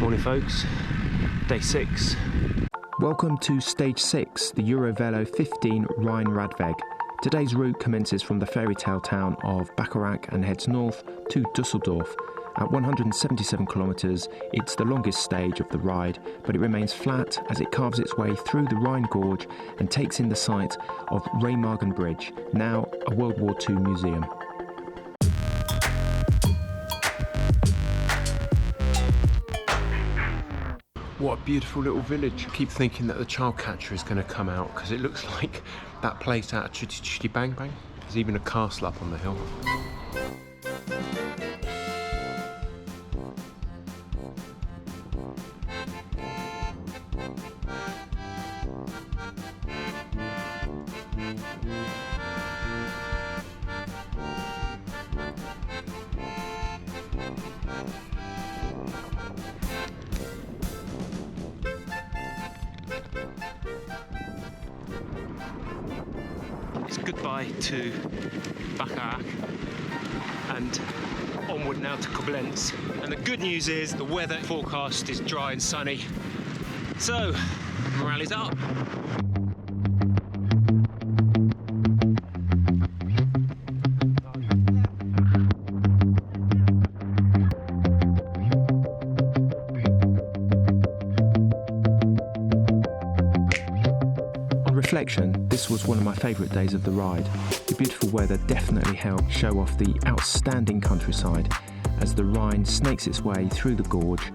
Morning folks, day 6. Welcome to Stage 6, the EuroVelo 15 Rheine Rad Weg. Today's route commences from the fairy tale town of Bacharach and heads north to Düsseldorf. At 177 kilometres, it's the longest stage of the ride, but it remains flat as it carves its way through the Rhine gorge and takes in the site of Remagen Bridge, now a World War II museum. What a beautiful little village. I keep thinking that the child catcher is going to come out because it looks like that place out of Chitty Chitty Bang Bang. There's even a castle up on the hill. It's goodbye to Bacharach and onward now to Koblenz. And the good news is the weather forecast is dry and sunny. So, morale is up. Reflection, this was one of my favourite days of the ride. The beautiful weather definitely helped show off the outstanding countryside as the Rhine snakes its way through the gorge,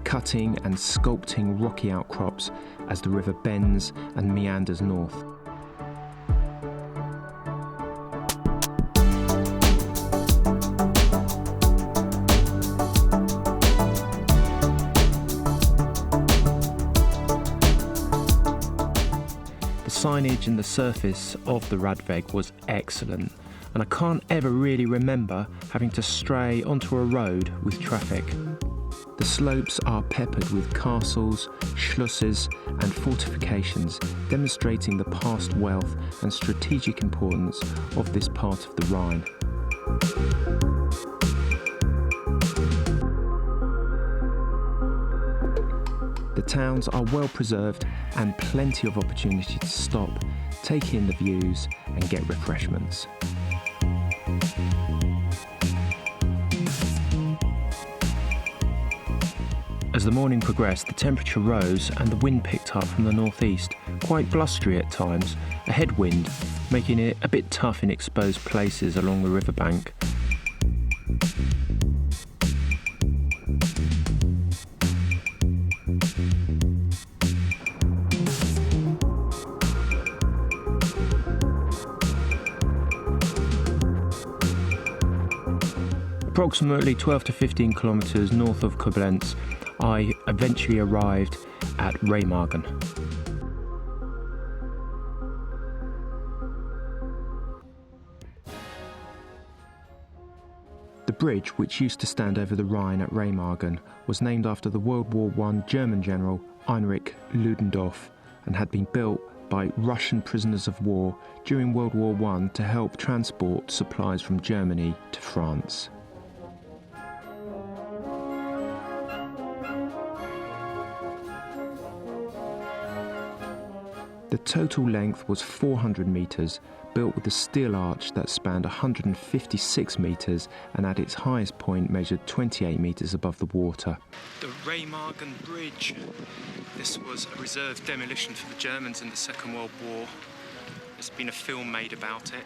cutting and sculpting rocky outcrops as the river bends and meanders north. The signage and the surface of the Rad Weg was excellent, and I can't ever really remember having to stray onto a road with traffic. The slopes are peppered with castles, Schlössers and fortifications, demonstrating the past wealth and strategic importance of this part of the Rhine. The towns are well preserved and plenty of opportunity to stop, take in the views and get refreshments. As the morning progressed, the temperature rose and the wind picked up from the northeast, quite blustery at times, a headwind, making it a bit tough in exposed places along the riverbank. Approximately 12 to 15 kilometres north of Koblenz, I eventually arrived at Remagen. The bridge, which used to stand over the Rhine at Remagen, was named after the World War I German general Heinrich Ludendorff and had been built by Russian prisoners of war during World War I to help transport supplies from Germany to France. The total length was 400 metres, built with a steel arch that spanned 156 metres and at its highest point measured 28 metres above the water. The Remagen Bridge. This was a reserve demolition for the Germans in the Second World War. There's been a film made about it,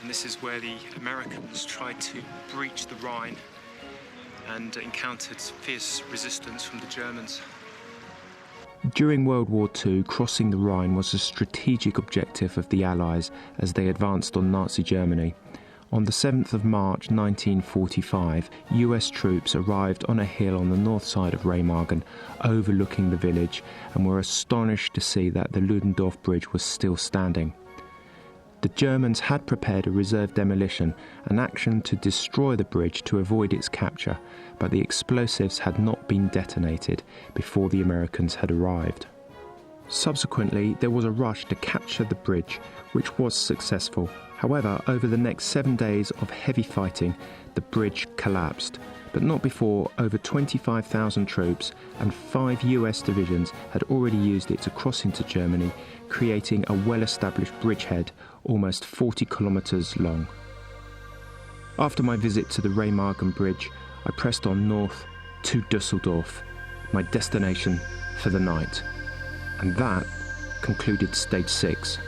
and this is where the Americans tried to breach the Rhine and encountered fierce resistance from the Germans. During World War II, crossing the Rhine was a strategic objective of the Allies as they advanced on Nazi Germany. On the 7th of March 1945, US troops arrived on a hill on the north side of Remagen, overlooking the village, and were astonished to see that the Ludendorff Bridge was still standing. The Germans had prepared a reserve demolition, an action to destroy the bridge to avoid its capture, but the explosives had not been detonated before the Americans had arrived. Subsequently, there was a rush to capture the bridge, which was successful. However, over the next 7 days of heavy fighting, the bridge collapsed. but not before over 25,000 troops and 5 US divisions had already used it to cross into Germany, creating a well-established bridgehead almost 40 kilometres long. After my visit to the Remagen Bridge, I pressed on north to Düsseldorf, my destination for the night. And that concluded stage 6.